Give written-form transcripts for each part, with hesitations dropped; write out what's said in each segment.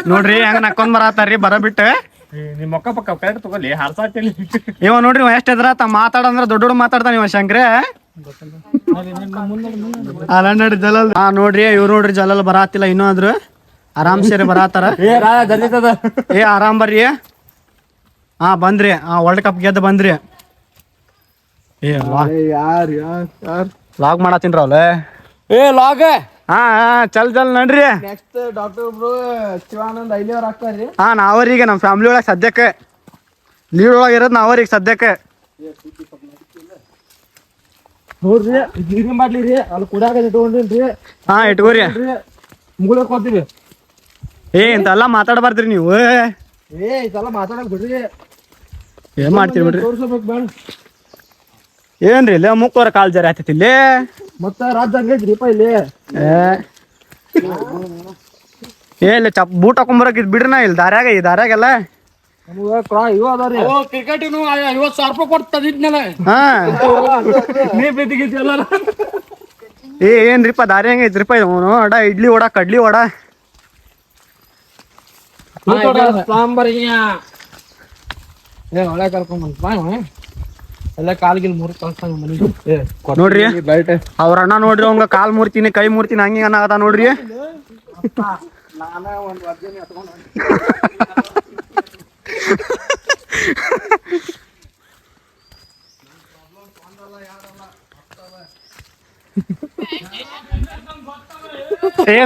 ನೋಡ್ರಿ ಹೆಂಗ ನಕ್ಕೊಂಡ್ ಬರತ್ತಾರ್ರಿ ಬರ ಬಿಟ್ಟು ನಿಮ್ ಮೊಕ್ಕ ಪಕ್ಕ ಕರೆಕ್ಟ್ ತಗೊಳ್ಳಿ ಹಾರ್ಸಾತಿಲಿ ಇವ ನೋಡ್ರಿ ಎಷ್ಟ್ ಎದ್ರತ ಮಾತಾಡಂದ್ರ ದೊಡ್ಡ ಮಾತಾಡ್ತಾನ ಇವ ಶಂಕ್ರೆ ನೋಡ್ರಿ ಇವ್ರು ನೋಡ್ರಿ ಜಲಲ್ ಬರಾತಿಲ್ಲ ಇನ್ನೂ ಆದ್ರು ಆರಾಮ್ ಸೇರಿ ಬರಾತಾರ ಏ ಆರಾಮ್ ಬರ್ರಿ ಹಾ ಬಂದ್ರಿ ವರ್ಲ್ಡ್ ಕಪ್ ಗೆದ್ದು ಬಂದ್ರಿ ಲಾಗ್ ಮಾಡತ್ತೀನ್ರಿ ಅವ್ಲ ಲಾಗ್ ಹಾ ಚಲ್ ನಡ್ರಿ ನೆಕ್ಸ್ಟ್ ಡಾಕ್ಟರ್ ಒಬ್ರು ಶಿವಾನಂದ್ ಐಲಿ ಅವ್ರ ಹಾಕ್ತಾರ್ರಿ ಹಾ ನಾವ್ರೀಗ ನಮ್ ಫ್ಯಾಮಿಲಿ ಒಳಗ್ ಸದ್ಯಕ್ಕೆ ಲೀಡ್ ಒಳಗ್ ಇರೋದ್ ನಾವ್ರೀಗ ಸದ್ಯಕ್ಕೆ ನೋಡ್ರಿ ನೀರಿನ ಬಾಟ್ಲಿ ರೀ ಅಲ್ಲಿ ಕುಡಾಕ ಇಟ್ಕೊಂಡ್ರಿ ಹಾ ಇಟ್ಕೋರಿ ಮುಗುಳಕ್ ಹೋಗ್ತೀವಿ ಇಂತೆಲ್ಲ ಮಾತಾಡ್ಬಾರ್ದ್ರಿ ನೀವು ಇದೆಲ್ಲ ಮಾತಾಡಕ್ ಬಿಡ್ರಿ ಏನ್ ಮಾಡ್ತೀರಿ ಬಿಡ್ರಿ ತೋರ್ಸಬೇಕು ಬೇಡ ಏನ್ರಿ ಇಲ್ಲ ಮುಕ್ಕೋರ ಕಾಲ್ ಜರ ಆಯ್ತೈತಿ ಇಲ್ಲಿ ಮತ್ತ ರಾಜ್ಯ ಹಂಗೈತ್ರಿಪ್ಪ ಇಲ್ಲಿ ಇಲ್ಲ ಬೂಟ್ ಹಾಕೊಂಬರಕ್ ಬಿಡ್ರಿ ನಾ ಇಲ್ಲಿ ದಾರ್ಯಾಗೆಲ್ಲ ಇವ ಅದಾವ್ರಿ ಕ್ರಿಕೆಟ್ 50,000 ರೂಪಾಯಿ ಕೊಟ್ಟು ತಂದಿದ್ನಲ್ಲ ಹಾ ನೀ ಬಿದ್ದಿಗಿದ್ದಿ ಎಲ್ಲ ಏನ್ರಿಪ್ಪ ದಾರಿ ಹೆಂಗೈತ್ರಿಪ್ಪ ಇವನು ಅಡ ಇಡ್ಲಿ ವಡ ಕಡ್ಲಿ ವಡ ಸಾಂಬಾರ್ ಒಳ್ಳೆ ಕರ್ಕೊಂಡ್ ಎಲ್ಲ ಕಾಲ್ಗಿಲ್ ಮುರಿ ಕಳ್ಸ್ತಾನ ಮನಿಗೆ ನೋಡ್ರಿ ಅವ್ರ ಅಣ್ಣ ನೋಡ್ರಿ ಅವಂಗ ಕಾಲ್ ಮುರ್ತೀನಿ ಕೈ ಮುರ್ತೀನಿ ಹಂಗ ಅನ್ನಾಗದ ನೋಡ್ರಿ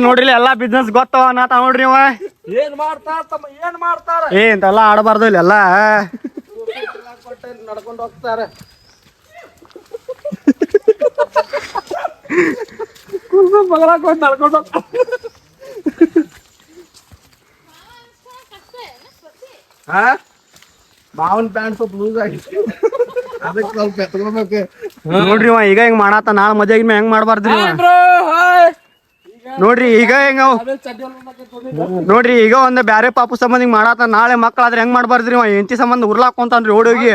ನೋಡ್ರಿ ಎಲ್ಲಾ ಬಿಸ್ನೆಸ್ ಗೊತ್ತವ ನಾತ ನೋಡ್ರಿ ಅವ ಏನ್ ಮಾಡ್ತಾರ ಇಂತೆಲ್ಲ ಆಡಬಾರ್ದು ಇಲ್ಲ ಎಲ್ಲ ನಡ್ಕೊಂಡು ಹೋಗ್ತಾರೆ ನಡ್ಕೊಂಡು ಮಾವನ್ ಪ್ಯಾಂಟ್ ಸ್ವಲ್ಪ ಲೂಸ್ ಆಗಿ ಅದಕ್ಕೆ ಸ್ವಲ್ಪ ಎತ್ಕೊಬೇಕು ನೋಡ್ರಿ ಈಗ ಹೆಂಗ್ ಮಾಡಾತ ನಾಳೆ ಮದ್ವೆಗ್ ಹೆಂಗ್ ಮಾಡ್ಬಾರ್ದ್ರಿ ನೋಡ್ರಿ ಈಗ ಹೆಂಗ ನೋಡ್ರಿ ಈಗ ಒಂದ್ ಬ್ಯಾರೆ ಪಾಪು ಸಂಬಂಧ ಹಿಂಗ್ ಮಾಡಾತ ನಾಳೆ ಮಕ್ಳಾದ್ರೆ ಹೆಂಗ್ ಮಾಡ್ಬಾರ್ದ್ರಿ ಎಂತಿ ಸಂಬಂಧ ಉರ್ಲಾಕೊಂತಾನ್ರಿ ಓಡೋಗಿ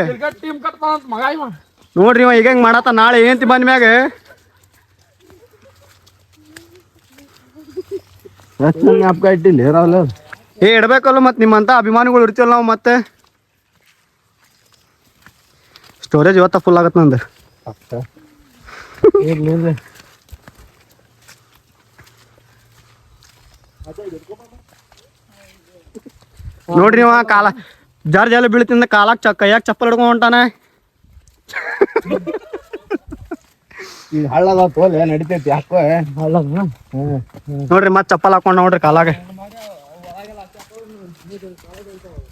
ನೋಡ್ರಿ ಈಗ ಹೆಂಗ್ ಮಾಡಾತ ನಾಳೆ ಏಂತಿ ಬಂದ ಮ್ಯಾಗ ಇಟ್ಟಿಲ್ಲ ಇಡ್ಬೇಕಲ್ಲ ಮತ್ ನಿಮ್ಮಂತ ಅಭಿಮಾನಿಗಳು ಇರ್ತೀವಲ್ಲ ನಾವು ಮತ್ತೆ ಸ್ಟೋರೇಜ್ ಇವತ್ತ ಫುಲ್ ಆಗತ್ ನಂದು ನೋಡ್ರಿ ಅವ ಕಾಲ ಜರ್ಜ್ ಎಲ್ಲ ಬೀಳ್ತಿಂದ ಕಾಲಾಕ್ ಕೈಯಾಗ ಚಪ್ಪಲ್ ಹಿಡ್ಕೊಂಡ್ ಹೊಂಟಾನ ಈಗ ಹಳ್ಳದ ತೋಲೆ ನಡಿತೈತಿ ಯಾಕೋ ನೋಡ್ರಿ ಮತ್ ಚಪ್ಪಲ್ ಹಾಕೊಂಡ್ ನೋಡ್ರಿ ಕಾಲಾಗ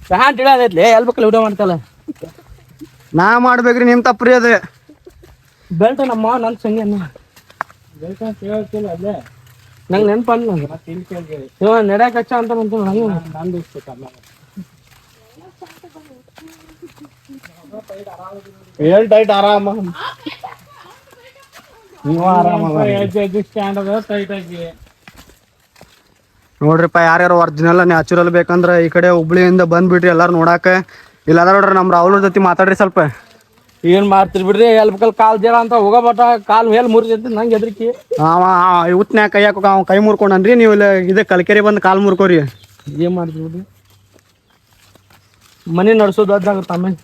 ಪ್ಯಾಂಟ್ ಇಡೋದೈತ್ಲಿ ಎಲ್ಬೇಕಲ್ಲ ವಿಡಿಯೋ ಮಾಡ್ತಲ್ಲ ನಾ ಮಾಡ್ಬೇಕ್ರಿ ನಿಮ್ ತಪ್ಪ್ರಿ ಅದ ಬೆಲ್ಟ್ ನಮ್ಮ ನನ್ ಸಂಗಿ ನಂಗೆ ನೆನಪಲ್ಲ ಇವ ನಡ್ಯಾಕ ಹಚ್ಚ ಅಂತ ನಂದು ಏಳ್ ಟೈಟ್ ಆರಾಮ ನೀವು ಆರಾಮ ನೋಡ್ರಿಪ್ಪ ಯಾರ್ಯಾರು ಒರಿಜಿನಲ್ ನ್ಯಾಚುರಲ್ ಬೇಕಂದ್ರ ಈ ಕಡೆ ಹುಬ್ಳಿಯಿಂದ ಬಂದ್ಬಿಡ್ರಿ ಎಲ್ಲಾರು ನೋಡಾಕ ಇಲ್ಲ ನೋಡ್ರಿ ನಮ್ ರಾಹುಲ್ ಜೊತೆ ಮಾತಾಡ್ರಿ ಸ್ವಲ್ಪ ಏನ್ ಮಾಡ್ತಿರ್ ಬಿಡ್ರಿ ಎಲ್ಬೇಕಲ್ ಕಾಲ್ ಜರ ಅಂತ ಹೋಗಬಟ ಕಾಲ್ ಮೇಲ್ ಮುರಿದೈತಿ ನಂಗೆ ಹೆದರಿಕಿ ಇವತ್ನ್ಯಾಗ ಕೈಯಾಕ ಕೈ ಮುರ್ಕೊಂಡನ್ರಿ ನೀವು ಇಲ್ಲ ಇದೇ ಕಲ್ಕೆರೆ ಬಂದು ಕಾಲ್ ಮುರ್ಕೋರಿ ಏನ್ ಮಾಡ್ತೀವಿ ಬಿಡ್ರಿ ಮನಿ ನಡ್ಸೋದು ಅದಾಗತ್ತ ಆಮೇಲೆ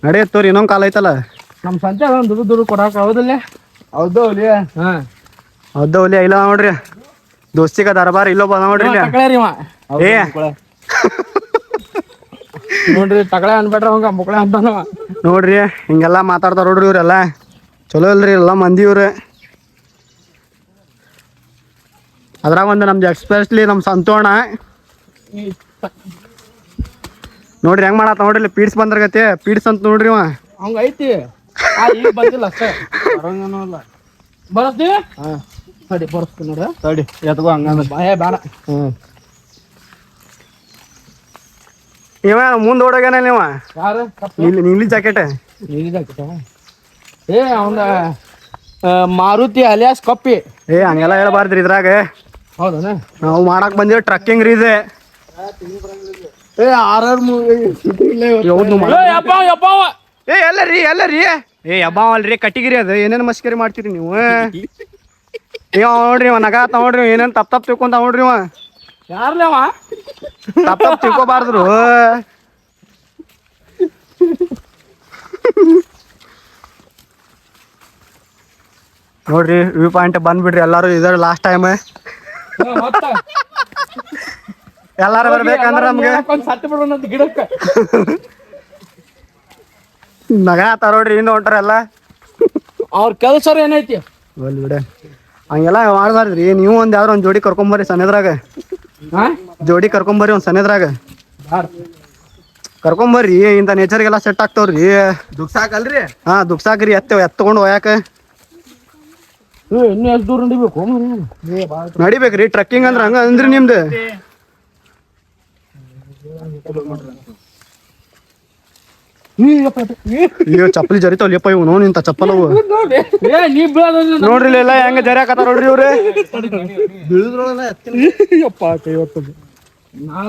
ನಡೆಯತ್ತೋರಿ ಇನ್ನೊಂದ್ ಕಾಲ ಐತಲ್ಲ ನಮ್ ಸಂತೆ ದುಡ್ಡು ಕೊಡಾಕ ಹೌದಲ್ಲ ಹೌದು ಹೌದ ಒಲಿ ಇಲ್ಲ ನೋಡ್ರಿ ದೋಸ್ತಿಗ ದರ್ಬಾರ್ ಇಲ್ಲೋ ಬಂದ ನೋಡ್ರಿ ಏ ನೋಡ್ರಿ ತಗಳೆ ಅನ್ಬೇಡ್ರ ಅವಂಗ ಮುಕ್ಳೆ ಅಂತಾನವ ನೋಡ್ರಿ ಹಿಂಗೆಲ್ಲಾ ಮಾತಾಡ್ತಾರ ನೋಡ್ರಿ ಇವ್ರೆಲ್ಲ ಚಲೋ ಇಲ್ರಿ ಎಲ್ಲ ಮಂದಿ ಇವ್ರ ಅದ್ರಾಗ ಒಂದು ನಮ್ದು ಎಕ್ಸ್ಪೆಷಲಿ ನಮ್ ಸಂತೋಣ ನೋಡ್ರಿ ಹೆಂಗ್ ಮಾಡತ್ತ ನೋಡ್ರಿ ಪೀಡ್ಸ್ ಬಂದ್ರಗತಿ ಪೀಡ್ಸ್ ಅಂತ ನೋಡ್ರಿ ಅವ ಹಂಗ ಐತಿ ಈಗ ಬಂದಿಲ್ಲ ಅಷ್ಟೇ ಬರಂಗನಲ್ಲ ಬರಸ್ತಿ ತಡಿ ಬರ್ಸ್ತೀನಿ ನೋಡ್ರಿ ತಡಿ ಎತ್ಕೋ ಹಂಗಂದ್ರೆ ಬೇಡ ಇವ ಮುಂದ್ ಓಡೋಗ್ಯಾನ ನೀವ ಯಾರು ನೀಲಿ ಜಾಕೆಟ್ ನೀಲಿ ಜಾಕೆಟ್ ಏ ಅವಂದ ಮಾರುತಿ ಅಲಿಯಾಸ್ ಕಪ್ಪಿ ಹಂಗೆಲ್ಲ ಹೇಳ್ಬಾರ್ದ್ರಿ ಇದ್ರಾಗ ಹೌದನ ನಾವು ಮಾಡಕ್ ಬಂದಿವಿ ಟ್ರಕ್ಕಿಂಗ್ ರೀ ಇದೆ ಎಲ್ಲರಿ ಎಲ್ಲರಿ ಅಲ್ರಿ ಕಟ್ಟಿಗಿರಿ ಅದು ಏನೇನು ಮಸ್ಕರಿ ಮಾಡ್ತೀರಿ ನೀವು ಇವ ನೋಡ್ರಿ ಇವ ನಗಾತ ನೋಡ್ರಿ ಏನೇನ್ ತಪ್ಪ ತಿಳ್ಕೊಂತ ನೋಡ್ರಿ ಇವ ಯಾರ್ಲೇ ಅವ ತಪ್ಪ ತಿಳ್ಕೊಬಾರ್ದ್ರು ನೋಡ್ರಿ ವ್ಯೂ ಪಾಯಿಂಟ್ ಬಂದ್ಬಿಡ್ರಿ ಎಲ್ಲಾರು ಇದ್ರ ಲಾಸ್ಟ್ ಟೈಮ್ ಮತ್ತ ಎಲ್ಲಾರು ಬರ್ಬೇಕಂದ್ರ ನಮ್ಗೆ ಒಂದ್ ಸತ್ತು ಬಿಡೋಣ ಅಂತ ಗಿಡಕ್ಕ ನಗಾತ ನೋಡ್ರಿ ಇನ್ನು ಹೊಂಟ್ರ ಎಲ್ಲ ಅವ್ರ ಕೆಲ್ಸ ಏನೈತಿ ಒಲ್ ಬಿಡ ಹಂಗೆಲ್ಲ ಮಾಡ್ಬಾರ್ದ್ರಿ ನೀವು ಒಂದ್ ಯಾವ್ದ್ರ ಒಂದ್ ಜೋಡಿ ಕರ್ಕೊಂಬರ್ರಿ ಸನೇದ್ರಾಗ ಜೋಡಿ ಕರ್ಕೊಂಬರ್ರಿ ಒಂದ್ ಸನೇದ್ರಾಗ ಕರ್ಕೊಂಬರ್ರಿ ಇಂತ ನೇಚರ್ಗೆಲ್ಲ ಸೆಟ್ ಆಗ್ತಾವ್ರಿ ದುಕ್ಸಾಕಲ್ರಿ ಹಾ ದುಕ್ಸಾಕ್ರಿ ಎತ್ಕೊಂಡ್ ಹೋಯಾಕ ಇನ್ನು ಎಷ್ಟು ದೂರ ನಡಿಬೇಕು ನಡಿಬೇಕ್ರಿ ಟ್ರಕ್ಕಿಂಗ್ ಅಂದ್ರ ಹಂಗ ಅಂದ್ರಿ ನಿಮ್ದು ಅಯ್ಯೋ ಚಪ್ಪಲಿ ಜರಿತಾವ್ ಇವ್ ನೋಡ್ ನಿಂತ ಚಪ್ಪಲವು ನೀ ನೋಡ್ರಿ ಎಲ್ಲ ಹೆಂಗ ಜರಿಯಾಕತ್ತಾರ ನೋಡ್ರಿ ಇವ್ರು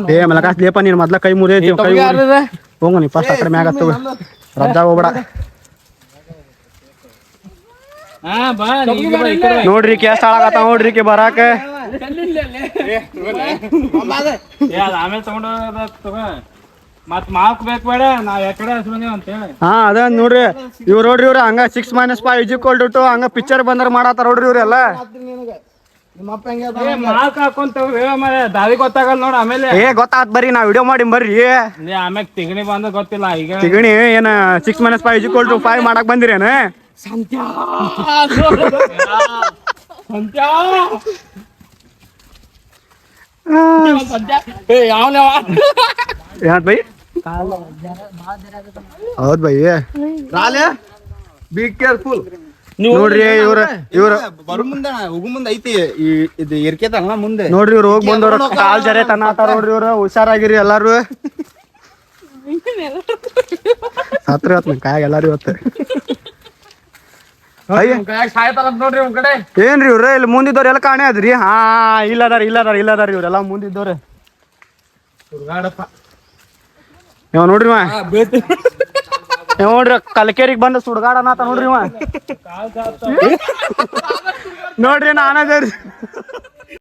ಏ ಮಲಕಾಸ್ ಲೇಪ ನೀನ್ ಮೊದ್ಲ ಕೈ ಮುರಿಯೈತಿ ಕೈ ಹೋಗ ನೀ ಫಸ್ಟ್ ಅಕಡೆ ಮ್ಯಾಗ ಹತ್ತವ ರಜ್ಜಾಗ ಹೋಗ್ಬೇಡ ನೋಡ್ರಿ ಕೇಸ್ ಹಾಳಾಗತ್ತ ನೋಡ್ರಿ ಬರಾಕ ಆಮೇಲೆ ತಗೊಂಡ ಮತ್ ಮಾರ್ಕ್ ಬೇಕು ಬೇಡ ನಾವ್ ಯಾಕಡೆ ಬಂದೇವ್ ಅಂತ ಹೇಳಿ ಹಾ ಅದ ನೋಡ್ರಿ ಇವ್ರು ನೋಡ್ರಿ ಇವ್ರ ಹಂಗ 6 - 5 = ಹಂಗ ಪಿಕ್ಚರ್ ಬಂದ್ರ ಮಾಡತ್ತಾರ ನೋಡ್ರಿ ಇವ್ರೆಲ್ಲ ಮಾರ್ಕ್ ಹಾಕೊಂತೇವ ದಾರಿ ಗೊತ್ತಾಗಲ್ಲ ನೋಡ ಆಮೇಲೆ ಏ ಗೊತ್ತಾತ್ ಬರ್ರಿ ನಾ ವಿಡಿಯೋ ಮಾಡಿ ಬರ್ರಿ ಆಮ್ಯಾಗ ತಿಗಣಿ ಬಂದ ಗೊತ್ತಿಲ್ಲ ಈಗ ತಿಗಣಿ ಏನ 6 - 5 = 5 ಮಾಡಕ್ ಬಂದಿರೇನ ಸಂತ್ಯಾ ಯಾವನವ ಏನಾತ್ ಬೈ ಹೌದ್ ಬೈ ರಾಲೆ ಬಿ ಕೇರ್ಫುಲ್ ನೋಡ್ರಿ ಇವ್ರ ಬರು ಮುಂದೆ ಹೋಗು ಮುಂದೆ ಐತಿ ಇದು ಇರ್ಕೇತಲ್ಲ ಮುಂದೆ ನೋಡ್ರಿ ಇವ್ರು ಹೋಗಿ ಬಂದವ್ರ ಕಾಲ್ ಜರೆ ತನ್ನಾತಾರ ನೋಡ್ರಿ ಇವ್ರು ಹುಷಾರಾಗಿರಿ ಎಲ್ಲಾರು ಸತ್ರ ಇವತ್ತು ಕಾಯಾಗ ಎಲ್ಲಾರು ಇವತ್ತು ನೋಡ್ರಿ ಒಂದ್ ಕಡೆ ಏನ್ರಿ ಇವ್ರ ಇಲ್ಲಿ ಮುಂದಿದ್ದವ್ರ ಎಲ್ಲ ಕಾಣೆ ಅದ್ರಿ ಹಾ ಇಲ್ಲದಾರ ಇವ್ರೆಲ್ಲ ಮುಂದಿದ್ದವ್ರ ಇವ ನೋಡ್ರಿ ನೋಡ್ರಿ ಕಲ್ಕೇರಿಗೆ ಬಂದು ಸುಡ್ಗಾಡನಾತ ನೋಡ್ರಿ ನೋಡ್ರಿ ನಾನದೇರಿ